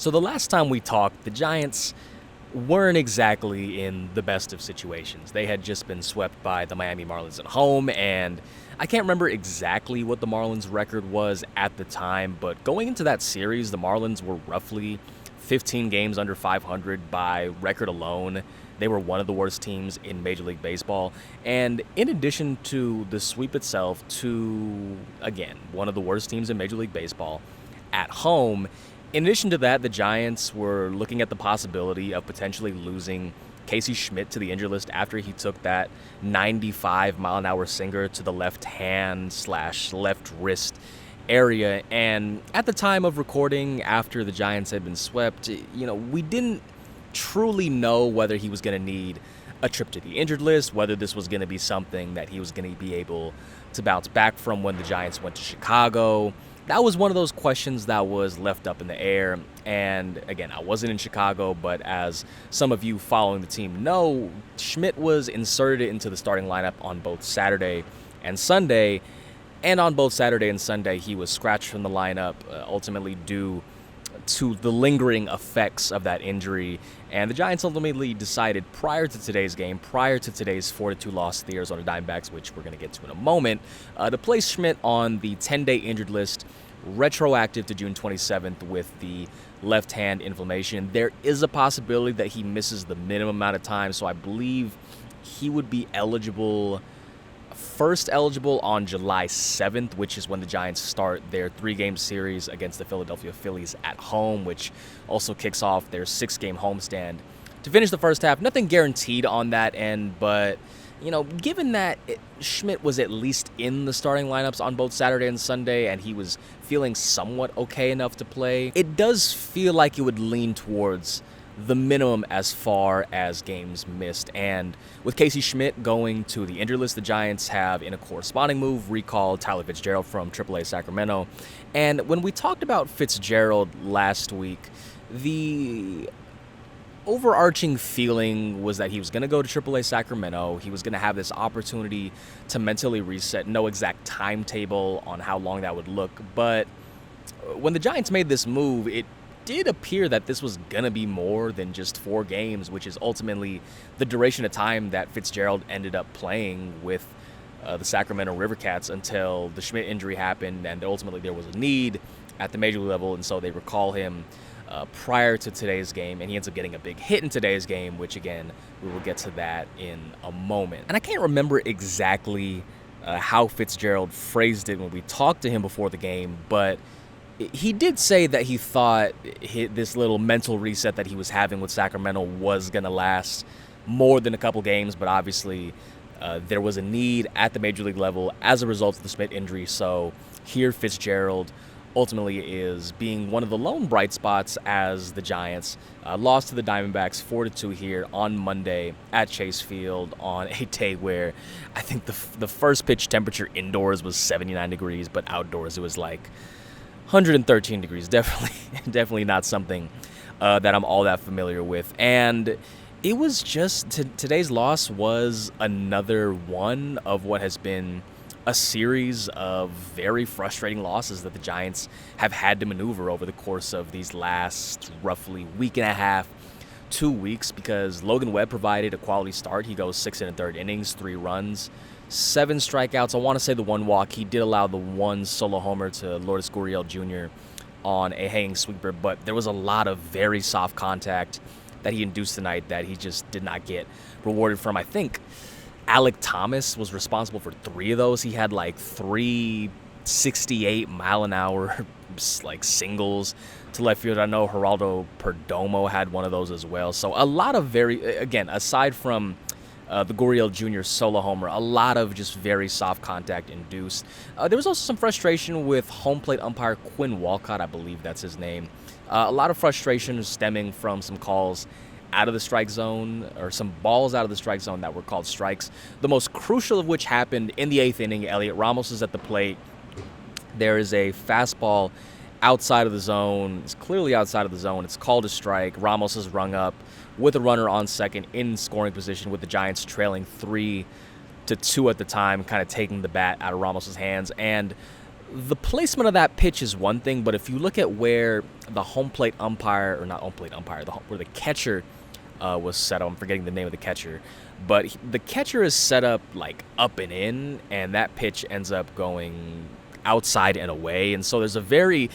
So the last time we talked, the Giants weren't exactly in the best of situations. They had just been swept by the Miami Marlins at home, and I can't remember exactly what the Marlins' record was at the time, but going into that series, the Marlins were roughly 15 games under 500 by record alone. They were one of the worst teams in Major League Baseball. And in addition to the sweep itself, to, again, one of the worst teams in Major League Baseball at home, in addition to that, the Giants were looking at the possibility of potentially losing Casey Schmidt to the injured list after he took that 95-mile-an-hour sinker to the left hand / left wrist area. And at the time of recording, after the Giants had been swept, we didn't truly know whether he was going to need a trip to the injured list, whether this was going to be something that he was going to be able to bounce back from when the Giants went to Chicago. That was one of those questions that was left up in the air. And again, I wasn't in Chicago, but as some of you following the team know, Schmidt was inserted into the starting lineup on both Saturday and Sunday. And on both Saturday and Sunday, he was scratched from the lineup, ultimately due to the lingering effects of that injury. And the Giants ultimately decided prior to today's game, prior to today's 4-2 loss to the Arizona Diamondbacks, which we're going to get to in a moment, to place Schmidt on the 10-day injured list, retroactive to June 27th with the left hand inflammation. There is a possibility that he misses the minimum amount of time, so I believe he would be first eligible on July 7th, which is when the Giants start their 3-game series against the Philadelphia Phillies at home, which also kicks off their 6-game homestand to finish the first half. Nothing guaranteed on that end, but given that Schmidt was at least in the starting lineups on both Saturday and Sunday, and he was feeling somewhat okay enough to play, it does feel like it would lean towards the minimum as far as games missed. And with Casey Schmidt going to the injured list, the Giants have, in a corresponding move, recalled Tyler Fitzgerald from AAA Sacramento. And when we talked about Fitzgerald last week, the overarching feeling was that he was going to go to AAA Sacramento. He was going to have this opportunity to mentally reset. No exact timetable on how long that would look. But when the Giants made this move, it did appear that this was going to be more than just 4 games, which is ultimately the duration of time that Fitzgerald ended up playing with the Sacramento River Cats until the Schmidt injury happened, and ultimately there was a need at the major league level, and so they recall him prior to today's game, and he ends up getting a big hit in today's game, which, again, we will get to that in a moment. And I can't remember exactly how Fitzgerald phrased it when we talked to him before the game, but he did say that he thought this little mental reset that he was having with Sacramento was going to last more than a couple games, but obviously there was a need at the major league level as a result of the Schmidt injury. So here Fitzgerald ultimately is being one of the lone bright spots as the Giants lost to the Diamondbacks 4-2 here on Monday at Chase Field on a day where I think the first pitch temperature indoors was 79 degrees, but outdoors it was like 113 degrees. Definitely not something that I'm all that familiar with. And it was just today's loss was another one of what has been a series of very frustrating losses that the Giants have had to maneuver over the course of these last roughly week and a half, 2 weeks, because Logan Webb provided a quality start. He goes 6 1/3 innings, 3 runs, 7 strikeouts. I want to say the 1 walk. He did allow the 1 solo homer to Lourdes Gurriel Jr. on a hanging sweeper, but there was a lot of very soft contact that he induced tonight that he just did not get rewarded from. I think Alec Thomas was responsible for 3 of those. He had like 3 68-mile-an-hour like singles to left field. I know Geraldo Perdomo had one of those as well. So a lot of again, aside from the Gurriel Jr. solo homer, a lot of just very soft contact induced. There was also some frustration with home plate umpire Quinn Walcott, I believe that's his name. A lot of frustration stemming from some calls out of the strike zone, or some balls out of the strike zone that were called strikes. The most crucial of which happened in the 8th inning. Elliot Ramos is at the plate. There is a fastball outside of the zone. It's clearly outside of the zone. It's called a strike. Ramos is rung up with a runner on second in scoring position, with the Giants trailing 3-2 at the time, kind of taking the bat out of Ramos' hands. And The placement of that pitch is one thing, but if you look at where the home plate umpire, or not home plate umpire, where the catcher was set up, I'm forgetting the name of the catcher, but the catcher is set up like up and in, and that pitch ends up going outside and away. And so it's a very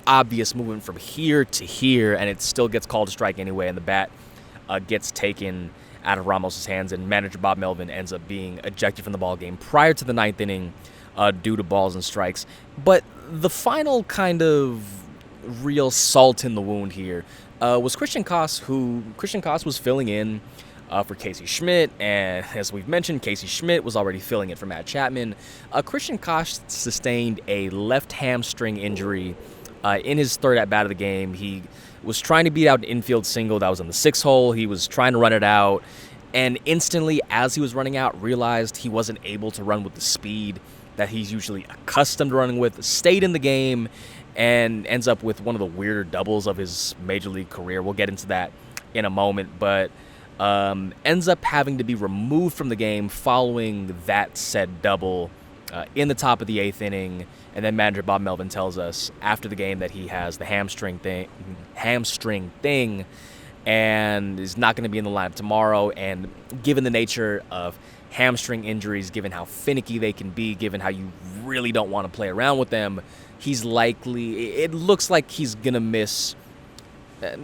obvious movement from here to here, and it still gets called a strike anyway, and the bat gets taken out of Ramos' hands, and manager Bob Melvin ends up being ejected from the ball game prior to the ninth inning due to balls and strikes. But the final kind of real salt in the wound here was Christian Koss, Christian Koss was filling in for Casey Schmidt, and as we've mentioned, Casey Schmidt was already filling in for Matt Chapman. Christian Koss sustained a left hamstring injury in his third at-bat of the game. He was trying to beat out an infield single that was in the 6th hole. He was trying to run it out, and instantly, as he was running out, realized he wasn't able to run with the speed that he's usually accustomed to running with, stayed in the game, and ends up with one of the weirder doubles of his major league career. We'll get into that in a moment, but ends up having to be removed from the game following that said double in the top of the 8th inning. And then manager Bob Melvin tells us after the game that he has the hamstring thing and is not going to be in the lineup tomorrow. And given the nature of hamstring injuries, given how finicky they can be, given how you really don't want to play around with them, it looks like he's going to miss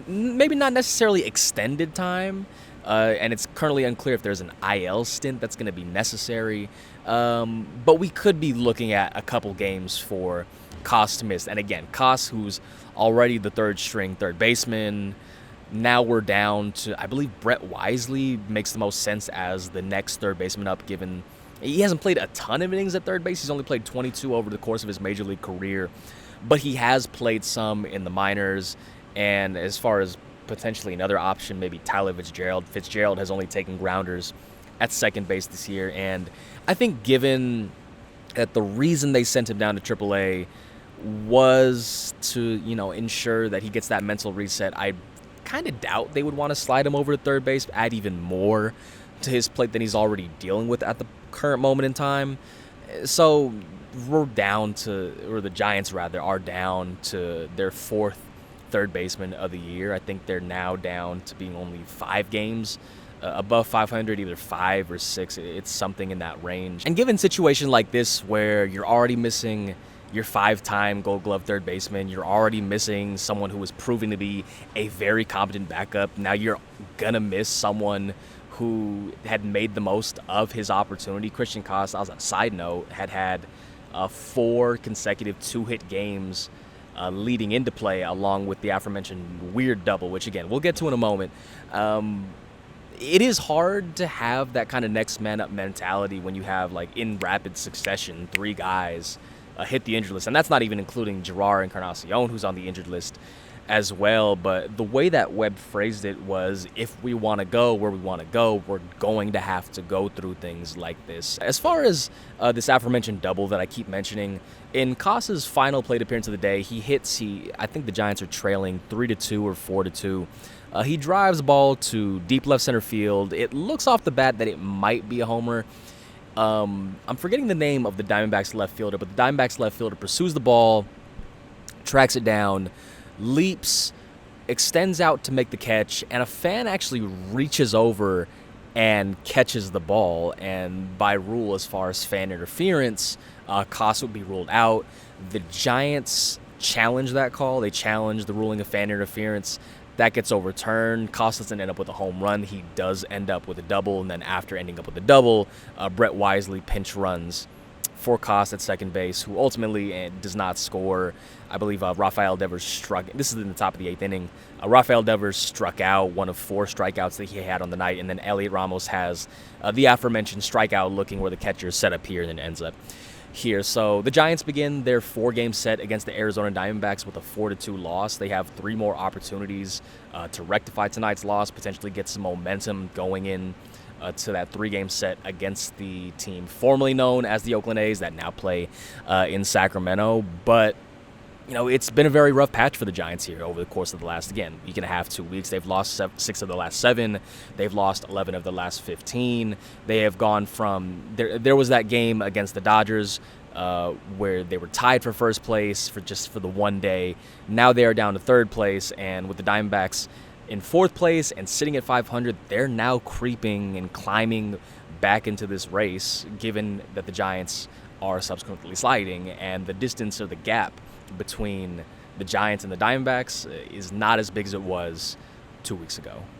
maybe not necessarily extended time, and it's currently unclear if there's an IL stint that's going to be necessary, but we could be looking at a couple games for Koss to miss. And again, Koss, who's already the third-string third baseman, now we're down to, I believe Brett Wisely makes the most sense as the next third baseman up, given he hasn't played a ton of innings at third base. He's only played 22 over the course of his major league career, but he has played some in the minors. And as far as potentially another option, maybe Tyler Fitzgerald. Fitzgerald has only taken grounders at second base this year. And I think given that the reason they sent him down to AAA was to, ensure that he gets that mental reset, I kind of doubt they would want to slide him over to third base, add even more to his plate than he's already dealing with at the current moment in time. So the Giants are down to their 4th third baseman of the year. I think they're now down to being only 5 games above 500, either 5 or 6. It's something in that range. And given a situation like this where you're already missing your 5-time Gold Glove third baseman, you're already missing someone who was proving to be a very competent backup, now you're going to miss someone who had made the most of his opportunity. Christian Koss, as a side note, had 4 consecutive 2-hit games leading into play, along with the aforementioned weird double, which, again, we'll get to in a moment. It is hard to have that kind of next man up mentality when you have, in rapid succession, 3 guys hit the injured list. And that's not even including Gerard Encarnacion, who's on the injured list as well. But the way that Webb phrased it was, if we want to go where we want to go, we're going to have to go through things like this. As far as this aforementioned double that I keep mentioning, in Koss's final plate appearance of the day, I think the Giants are trailing 3-2 or 4-2. He drives a ball to deep left center field. It looks off the bat that it might be a homer. I'm forgetting the name of the Diamondbacks left fielder, but the Diamondbacks left fielder pursues the ball, tracks it down, leaps, extends out to make the catch, and a fan actually reaches over and catches the ball. And by rule, as far as fan interference, Koss would be ruled out. The Giants challenge that call. They challenge the ruling of fan interference. That gets overturned. Koss doesn't end up with a home run. He does end up with a double, and then after ending up with a double, Brett Wisely pinch runs for Koss at second base, who ultimately does not score. I believe Rafael Devers struck. This is in the top of the 8th inning. Rafael Devers struck out, one of 4 strikeouts that he had on the night, and then Elliot Ramos has the aforementioned strikeout looking where the catcher is set up here and then ends up here. So the Giants begin their 4-game set against the Arizona Diamondbacks with a 4-2 loss. They have 3 more opportunities to rectify tonight's loss, potentially get some momentum going in to that 3-game set against the team formerly known as the Oakland A's that now play in Sacramento. But it's been a very rough patch for the Giants here over the course of the last, week and a half, 2 weeks. They've lost 6 of the last 7. They've lost 11 of the last 15. They have gone from, there was that game against the Dodgers where they were tied for first place for the one day. Now they are down to third place, and with the Diamondbacks in fourth place and sitting at 500, they're now creeping and climbing back into this race, given that the Giants are subsequently sliding, and the distance or the gap between the Giants and the Diamondbacks is not as big as it was 2 weeks ago.